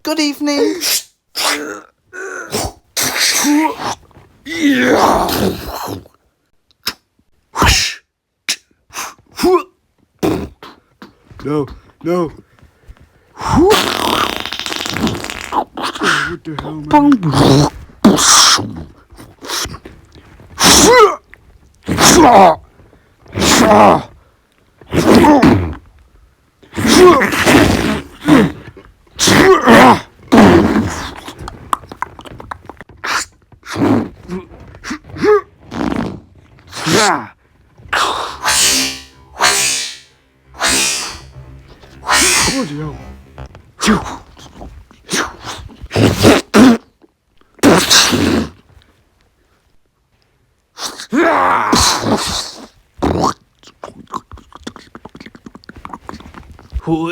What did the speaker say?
Good evening. No, no. What the hell, man? Bloody hell. Who